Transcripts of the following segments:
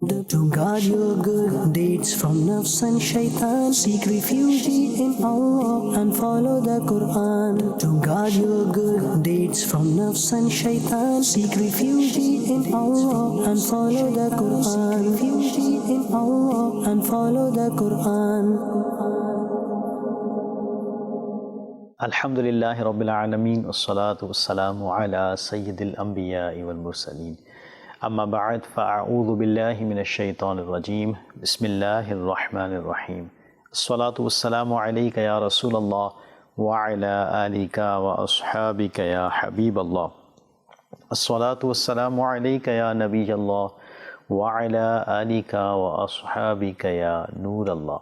To guard your good deeds from nafs and shaitan, seek refuge in Allah and follow the Quran. To guard your good deeds from nafs and shaitan, seek refuge in Allah and follow the Quran. Refuge in Allah and follow the Quran. Alhamdulillahi Rabbil Alameen, wassalatu wassalamu ala Sayyidil Anbiya'i wal Mursaleen. Amma ba'd, fa'a'udhu billahi minash shaitanir rajeem. Bismillahir Rahmanir Rahim. As-salatu wassalamu alayka ya Rasulallah wa ala alika wa ashabika ya Habiballah. As-salatu wassalamu alayka ya Nabiyallah wa ala alika wa ashabika ya Nurallah.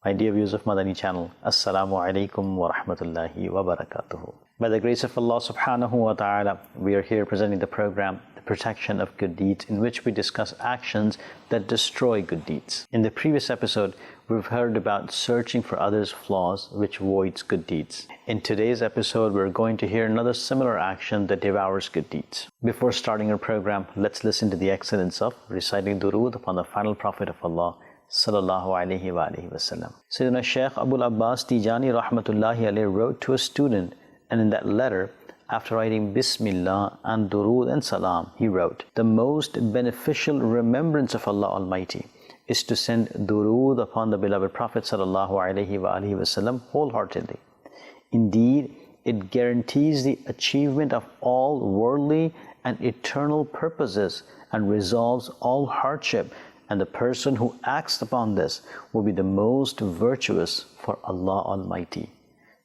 My dear viewers of Madani Channel, Assalamu alaikum wa rahmatullahi wa barakatuhu. By the grace of Allah subhanahu wa ta'ala, we are here presenting the program, The Protection of Good Deeds, in which we discuss actions that destroy good deeds. In the previous episode, we've heard about searching for others' flaws, which voids good deeds. In today's episode, we're going to hear another similar action that devours good deeds. Before starting our program, let's listen to the excellence of reciting durood upon the final Prophet of Allah, Sallallahu Alaihi Wasallam. Sayyidina Shaykh Abul Abbas Tijani Rahmatullahi Alayhi wrote to a student, and in that letter, after writing Bismillah and Durood and Salam, he wrote, "The most beneficial remembrance of Allah Almighty is to send Durood upon the beloved Prophet Sallallahu Alaihi Wasallam wholeheartedly. Indeed, it guarantees the achievement of all worldly and eternal purposes and resolves all hardship, and the person who acts upon this will be the most virtuous for Allah Almighty.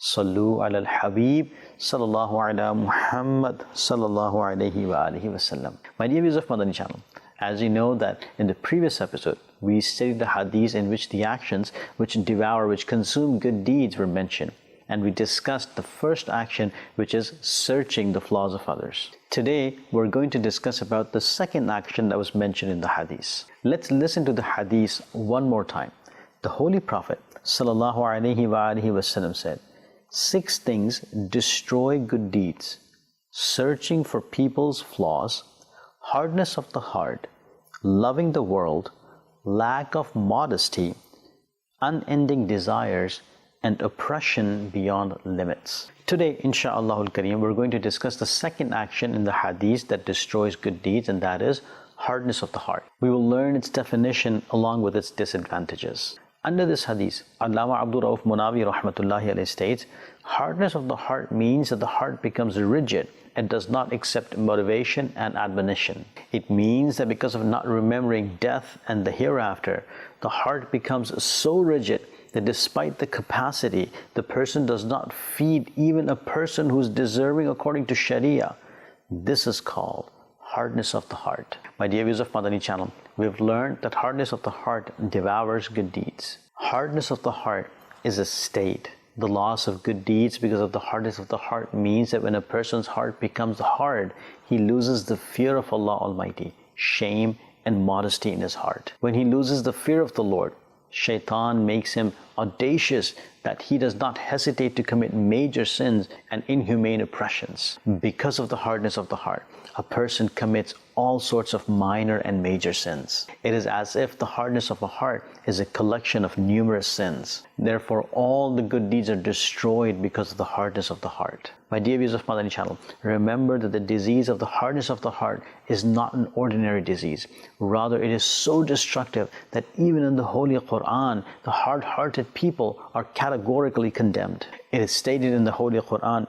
Sallu ala al-Habib sallallahu ala Muhammad sallallahu alayhi wa alihi wasallam." My dear viewers of Madani Channel, as you know that in the previous episode, we studied the hadith in which the actions which devour, which consume good deeds were mentioned. And we discussed the first action, which is searching the flaws of others. Today, we're going to discuss about the second action that was mentioned in the hadith. Let's listen to the hadith one more time. The Holy Prophet Sallallahu Alaihi Wasallam said, "6 things destroy good deeds: searching for people's flaws, hardness of the heart, loving the world, lack of modesty, unending desires, and oppression beyond limits." Today, Insha'Allah al-Kareem, we're going to discuss the second action in the hadith that destroys good deeds, and that is hardness of the heart. We will learn its definition along with its disadvantages. Under this hadith, Allama Abdul Rauf Munawi Rahmatullahi Alayhi states, hardness of the heart means that the heart becomes rigid and does not accept motivation and admonition. It means that because of not remembering death and the hereafter, the heart becomes so rigid that despite the capacity, the person does not feed even a person who is deserving according to Sharia. This is called hardness of the heart. My dear viewers of Madani Channel, we have learned that hardness of the heart devours good deeds. Hardness of the heart is a state. The loss of good deeds because of the hardness of the heart means that when a person's heart becomes hard, he loses the fear of Allah Almighty, shame and modesty in his heart. When he loses the fear of the Lord, Shaitan makes him audacious that he does not hesitate to commit major sins and inhumane oppressions. Because of the hardness of the heart, a person commits all sorts of minor and major sins. It is as if the hardness of a heart is a collection of numerous sins. Therefore, all the good deeds are destroyed because of the hardness of the heart. My dear viewers of Madani Channel, remember that the disease of the hardness of the heart is not an ordinary disease. Rather, it is so destructive that even in the Holy Quran, the hard-hearted people are categorically condemned. It is stated in the Holy Quran,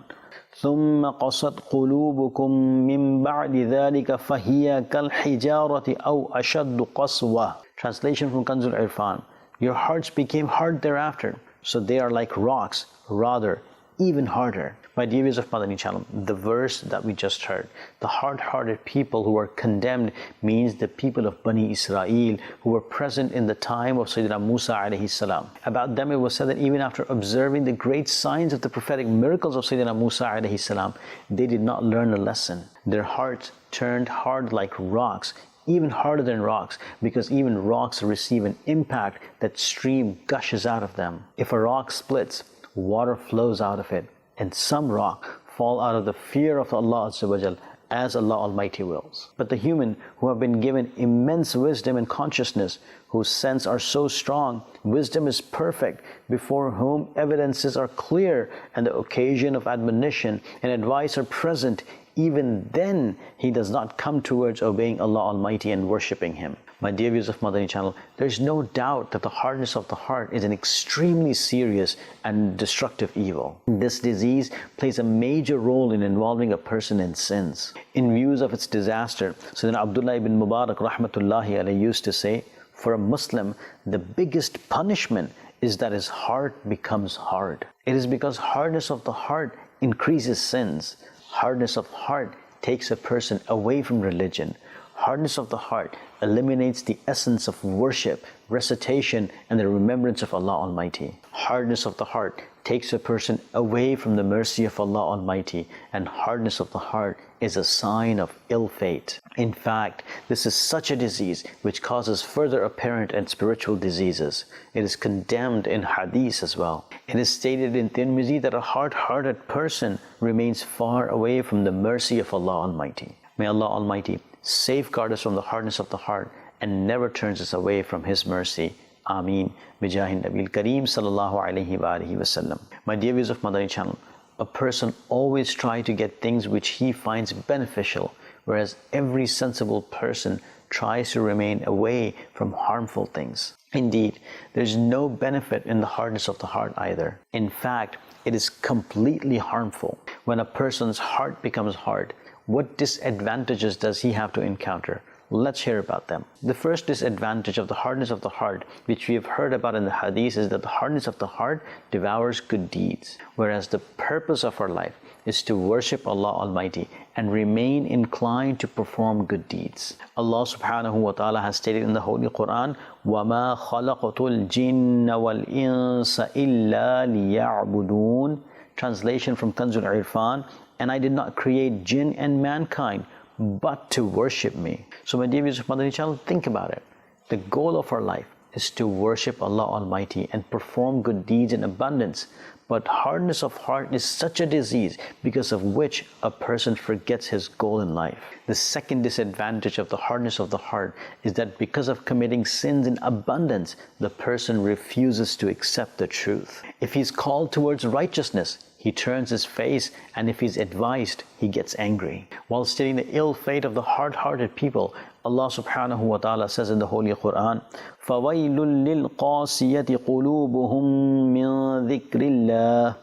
ثُمَّ قَصَتْ قُلُوبُكُم مِّن بَعْدِ ذَلِكَ فَهِيَ كَالْحِجَارَةِ أَوْ أَشَدُّ قَسْوَةً. Translation from Kanzul Irfan, your hearts became hard thereafter, so they are like rocks, rather even harder. My dear viewers of Madani Channel, the verse that we just heard, the hard-hearted people who are condemned, means the people of Bani Israel who were present in the time of Sayyidina Musa alayhi salam. About them it was said that even after observing the great signs of the prophetic miracles of Sayyidina Musa alayhi salam, they did not learn a lesson. Their hearts turned hard like rocks, even harder than rocks, because even rocks receive an impact that stream gushes out of them. If a rock splits, water flows out of it, and some rock fall out of the fear of Allah Azza wa Jal as Allah Almighty wills. But the human who have been given immense wisdom and consciousness, whose sense are so strong, wisdom is perfect, before whom evidences are clear and the occasion of admonition and advice are present, even then he does not come towards obeying Allah Almighty and worshipping Him. My dear viewers of Madani Channel, there is no doubt that the hardness of the heart is an extremely serious and destructive evil. This disease plays a major role in involving a person in sins. In views of its disaster, Sayyidina Abdullah ibn Mubarak rahmatullahi alayhi used to say, for a Muslim, the biggest punishment is that his heart becomes hard. It is because hardness of the heart increases sins. Hardness of heart takes a person away from religion. Hardness of the heart eliminates the essence of worship, recitation, and the remembrance of Allah Almighty. Hardness of the heart takes a person away from the mercy of Allah Almighty, and hardness of the heart is a sign of ill fate. In fact, this is such a disease which causes further apparent and spiritual diseases. It is condemned in Hadith as well. It is stated in Tirmidhi that a hard-hearted person remains far away from the mercy of Allah Almighty. May Allah Almighty safeguard us from the hardness of the heart and never turns us away from His mercy. Ameen. Bijahin Nabil Kareem sallallahu alayhi wa alihi wa sallam. My dear viewers of Madani Channel, a person always tries to get things which he finds beneficial, whereas every sensible person tries to remain away from harmful things. Indeed, there is no benefit in the hardness of the heart either. In fact, it is completely harmful. When a person's heart becomes hard, what disadvantages does he have to encounter? Let's hear about them. The first disadvantage of the hardness of the heart, which we have heard about in the Hadith, is that the hardness of the heart devours good deeds, whereas the purpose of our life is to worship Allah Almighty and remain inclined to perform good deeds. Allah subhanahu wa ta'ala has stated in the Holy Quran, وَمَا خَلَقْتُ الْجِنَّ وَالْإِنسَ إِلَّا لِيَعْبُدُونَ. Translation from Kanzul Irfan, and I did not create jinn and mankind but to worship me. So my dear viewers of Madani Channel, think about it. The goal of our life is to worship Allah Almighty and perform good deeds in abundance. But hardness of heart is such a disease because of which a person forgets his goal in life. The second disadvantage of the hardness of the heart is that because of committing sins in abundance, the person refuses to accept the truth. If he's called towards righteousness, he turns his face, and if he's advised, he gets angry. While stating the ill fate of the hard-hearted people, Allah subhanahu wa ta'ala says in the Holy Quran, فَوَيْلٌ لِلْقَاسِيَةِ قُلُوبُهُم مِّن ذِكْرِ اللَّهِ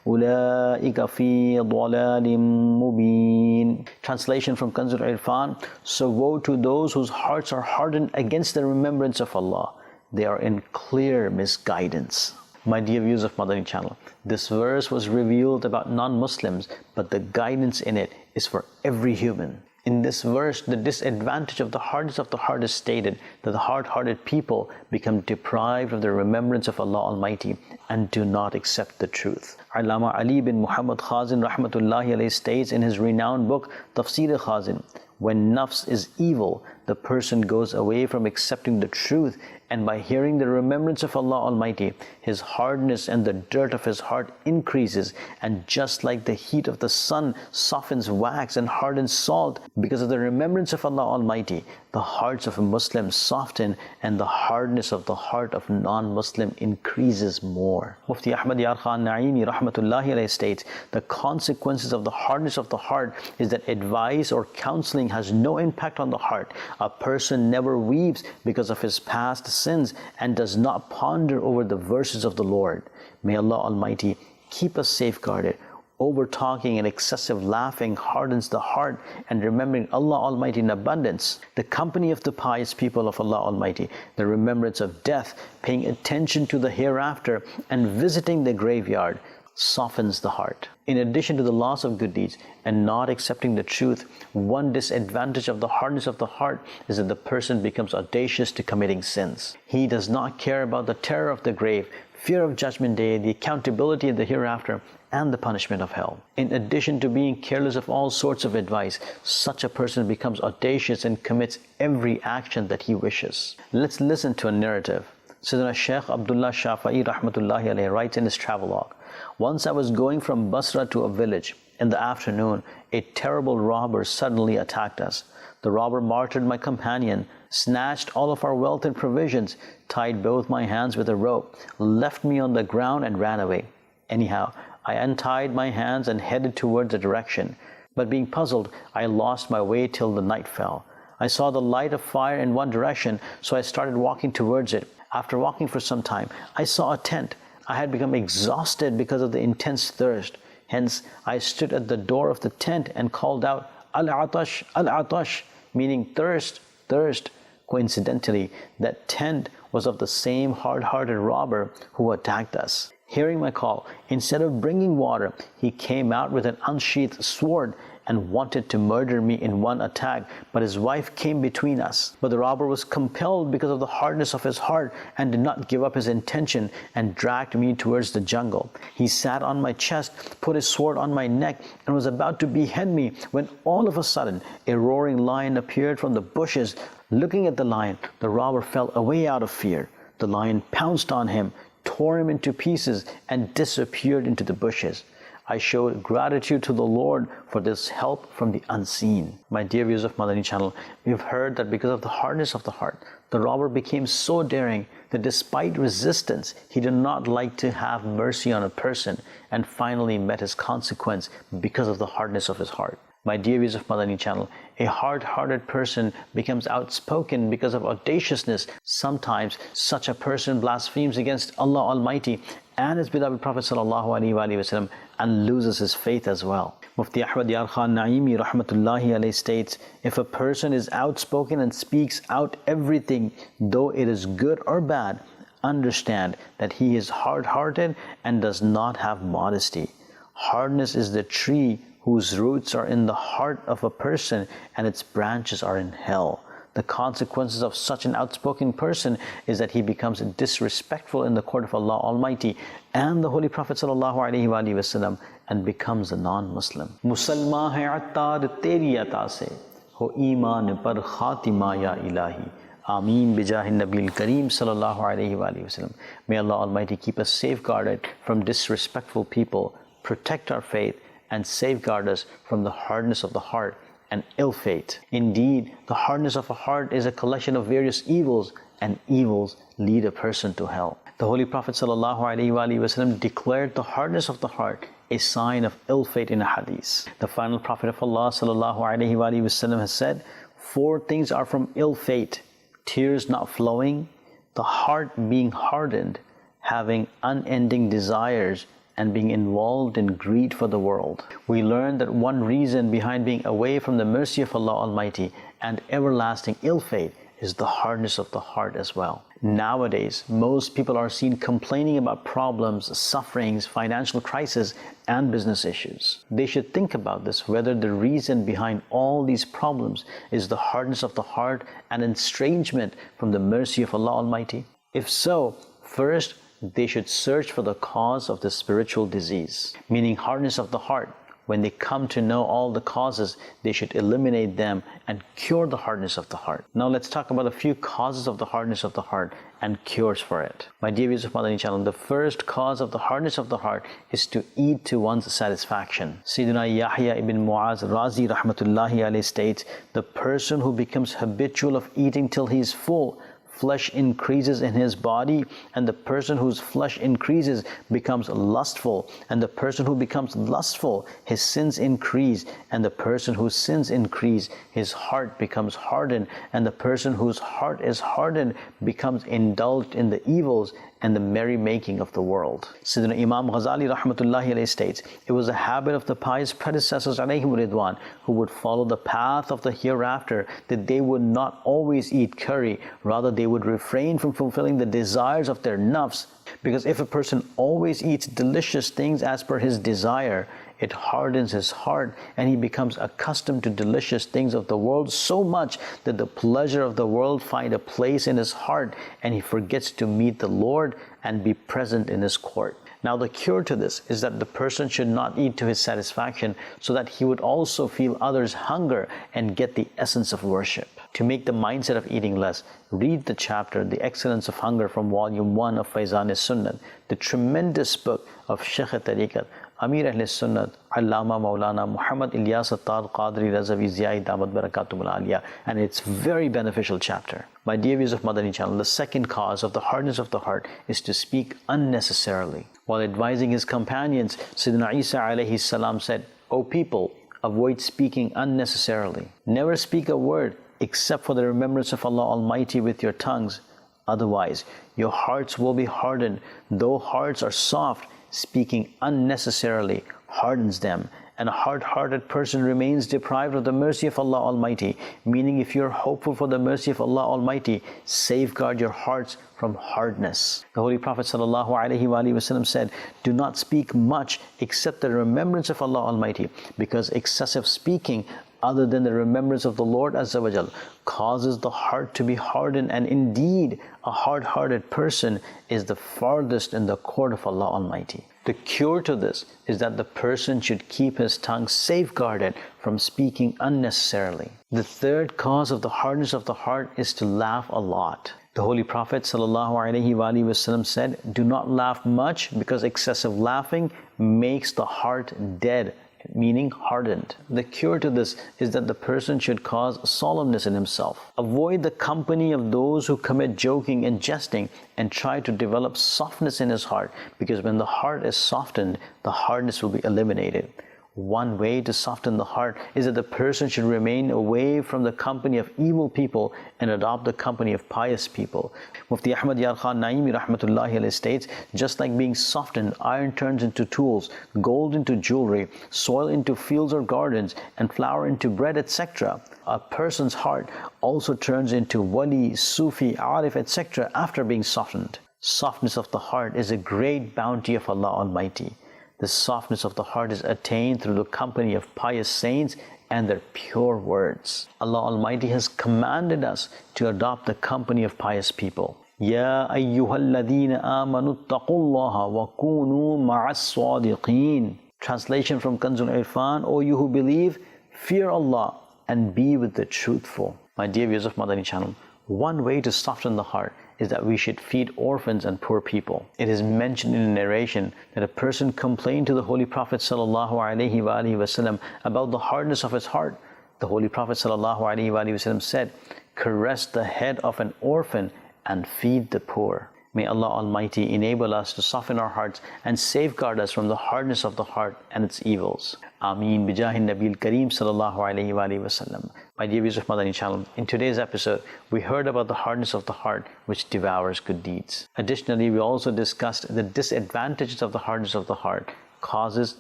أُولَٰئِكَ فِي ضَلَالٍ مُبِينٍ. Translation from Kanzul Irfan, so woe to those whose hearts are hardened against the remembrance of Allah. They are in clear misguidance. My dear viewers of Madani Channel, this verse was revealed about non-Muslims, but the guidance in it is for every human. In this verse, the disadvantage of the hardness of the heart is stated that the hard-hearted people become deprived of the remembrance of Allah Almighty and do not accept the truth. Allama Ali bin Muhammad Khazin rahmatullahi alayhi states in his renowned book Tafsir Khazin, when nafs is evil, the person goes away from accepting the truth, and by hearing the remembrance of Allah Almighty, his hardness and the dirt of his heart increases, and just like the heat of the sun softens wax and hardens salt, because of the remembrance of Allah Almighty, the hearts of a Muslim soften and the hardness of the heart of non-Muslim increases more. Mufti Ahmad Yar Khan Naimi rahmatullahi alayhi states, the consequences of the hardness of the heart is that advice or counseling has no impact on the heart. A person never weeps because of his past sins and does not ponder over the verses of the Lord. May Allah Almighty keep us safeguarded. Over talking and excessive laughing hardens the heart, and remembering Allah Almighty in abundance, the company of the pious people of Allah Almighty, the remembrance of death, paying attention to the hereafter, and visiting the graveyard softens the heart. In addition to the loss of good deeds and not accepting the truth, one disadvantage of the hardness of the heart is that the person becomes audacious to committing sins. He does not care about the terror of the grave, fear of judgment day, the accountability of the hereafter, and the punishment of hell. In addition to being careless of all sorts of advice, such a person becomes audacious and commits every action that he wishes. Let's listen to a narrative. Sayyidina Shaykh Abdullah Shafi'i rahmatullahi alayhi writes in his travelogue, once I was going from Basra to a village, In the afternoon, a terrible robber suddenly attacked us. The robber martyred my companion, snatched all of our wealth and provisions, tied both my hands with a rope, left me on the ground and ran away. Anyhow, I untied my hands and headed towards the direction. But being puzzled, I lost my way till the night fell. I saw the light of fire in one direction, so I started walking towards it. After walking for some time, I saw a tent. I had become exhausted because of the intense thirst. Hence, I stood at the door of the tent and called out, Al-Atash, Al-Atash, meaning thirst, thirst. Coincidentally, that tent was of the same hard-hearted robber who attacked us. Hearing my call, instead of bringing water, he came out with an unsheathed sword and wanted to murder me in one attack, but his wife came between us. But the robber was compelled because of the hardness of his heart and did not give up his intention and dragged me towards the jungle. He sat on my chest, put his sword on my neck, and was about to behead me when all of a sudden a roaring lion appeared from the bushes. Looking at the lion, the robber fell away out of fear. The lion pounced on him, tore him into pieces, and disappeared into the bushes. I showed gratitude to the Lord for this help from the unseen. My dear viewers of Madani Channel, we have heard that because of the hardness of the heart, the robber became so daring that despite resistance, he did not like to have mercy on a person and finally met his consequence because of the hardness of his heart. My dear viewers of Madani Channel, a hard-hearted person becomes outspoken because of audaciousness. Sometimes such a person blasphemes against Allah Almighty and his beloved Prophet ﷺ and loses his faith as well. Mufti Ahmad Yar Khan Naimi Rahmatullahi alayhi states, if a person is outspoken and speaks out everything, though it is good or bad, understand that he is hard-hearted and does not have modesty. Hardness is the tree whose roots are in the heart of a person and its branches are in hell. The consequences of such an outspoken person is that he becomes disrespectful in the court of Allah Almighty and the Holy Prophet ﷺ and becomes a non-Muslim. Musalman hai attar teri ata se, ho iman par khatima ya ilahi. Ameen bijahi Nabil Kareem sallallahu alayhi wa sallam. May Allah Almighty keep us safeguarded from disrespectful people, protect our faith, and safeguard us from the hardness of the heart and ill fate. Indeed, the hardness of a heart is a collection of various evils, and evils lead a person to hell. The Holy Prophet ﷺ declared the hardness of the heart a sign of ill fate in a hadith. The final Prophet of Allah ﷺ has said, 4 things are from ill fate: tears not flowing, the heart being hardened, having unending desires, and being involved in greed for the world. We learn that one reason behind being away from the mercy of Allah Almighty and everlasting ill fate is the hardness of the heart as well. Nowadays, most people are seen complaining about problems, sufferings, financial crisis, and business issues. They should think about this, whether the reason behind all these problems is the hardness of the heart and estrangement from the mercy of Allah Almighty. If so, first, they should search for the cause of the spiritual disease, meaning hardness of the heart. When they come to know all the causes, they should eliminate them and cure the hardness of the heart. Now let's talk about a few causes of the hardness of the heart and cures for it. My dear viewers of Madani Channel, the first cause of the hardness of the heart is to eat to one's satisfaction. Sayyidina Yahya ibn Mu'az Razi Rahmatullahi alayhi states, the person who becomes habitual of eating till he is full, flesh increases in his body, and the person whose flesh increases becomes lustful, and the person who becomes lustful, his sins increase, and the person whose sins increase, his heart becomes hardened, and the person whose heart is hardened becomes indulged in the evils and the merrymaking of the world. Sayyidina Imam Ghazali Rahmatullahi alayhi states, it was a habit of the pious predecessors alayhim ridwan who would follow the path of the hereafter that they would not always eat curry, rather they would refrain from fulfilling the desires of their nafs, because if a person always eats delicious things as per his desire, it hardens his heart and he becomes accustomed to delicious things of the world so much that the pleasure of the world find a place in his heart and he forgets to meet the Lord and be present in his court. Now the cure to this is that the person should not eat to his satisfaction, so that he would also feel others' hunger and get the essence of worship. To make the mindset of eating less, read the chapter The Excellence of Hunger from Volume 1 of Faizan-e-Sunnah, the tremendous book of Shaykh-e-Tariqat Amir Ahl Sunnah, Allama Maulana Muhammad Ilyas Attar Qadri Razavi Ziyai Damat Barakatum Al-Aliyah, and it's very beneficial chapter. My dear viewers of Madani Channel, the second cause of the hardness of the heart is to speak unnecessarily. While advising his companions, Sayyidina Isa alayhi salam said, "O people, avoid speaking unnecessarily. Never speak a word except for the remembrance of Allah Almighty with your tongues. Otherwise, your hearts will be hardened. Though hearts are soft, speaking unnecessarily hardens them. And a hard-hearted person remains deprived of the mercy of Allah Almighty." Meaning, if you're hopeful for the mercy of Allah Almighty, safeguard your hearts from hardness. The Holy Prophet ﷺ said, "Do not speak much except the remembrance of Allah Almighty, because excessive speaking other than the remembrance of the Lord Azza wa Jal causes the heart to be hardened, and indeed a hard-hearted person is the farthest in the court of Allah Almighty." The cure to this is that the person should keep his tongue safeguarded from speaking unnecessarily. The third cause of the hardness of the heart is to laugh a lot. The Holy Prophet ﷺ said, "Do not laugh much, because excessive laughing makes the heart dead," meaning hardened. The cure to this is that the person should cause solemnness in himself. Avoid the company of those who commit joking and jesting, and try to develop softness in his heart, because when the heart is softened, the hardness will be eliminated. One way to soften the heart is that the person should remain away from the company of evil people and adopt the company of pious people. Mufti Ahmad Yar Khan Naimi Rahmatullahi Alayhi states, "Just like being softened, iron turns into tools, gold into jewelry, soil into fields or gardens, and flour into bread, etc. A person's heart also turns into wali, Sufi, arif, etc. after being softened." Softness of the heart is a great bounty of Allah Almighty. The softness of the heart is attained through the company of pious saints and their pure words. Allah Almighty has commanded us to adopt the company of pious people. Ya ayyuhalladhina amanu taqullaha wa kunu ma'as sadiqeen. Translation from Kanzul Irfan: "O you who believe, fear Allah and be with the truthful." My dear viewers of Madani Channel, one way to soften the heart is that we should feed orphans and poor people. It is mentioned in a narration that a person complained to the Holy Prophet ﷺ about the hardness of his heart. The Holy Prophet ﷺ said, "Caress the head of an orphan and feed the poor." May Allah Almighty enable us to soften our hearts and safeguard us from the hardness of the heart and its evils. Ameen. Bijahin Nabil Kareem sallallahu alayhi wa sallam. My dear viewers of Madani Channel, in today's episode, we heard about the hardness of the heart which devours good deeds. Additionally, we also discussed the disadvantages of the hardness of the heart, causes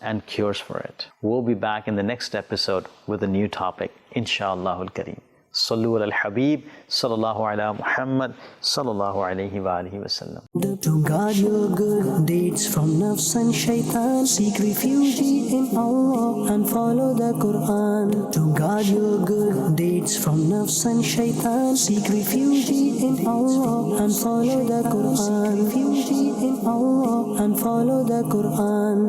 and cures for it. We'll be back in the next episode with a new topic, Insha'Allahul Kareem. Sallu al Habib, sallallahu ala Muhammad, sallallahu alayhi wa alihi wa sallam. To guard your good deeds from nafs and shaitan, seek refuge in Allah and follow the Quran. To guard your good deeds from nafs and shaitan, seek refuge in Allah and follow the Quran. Refuge in Allah and follow the Quran.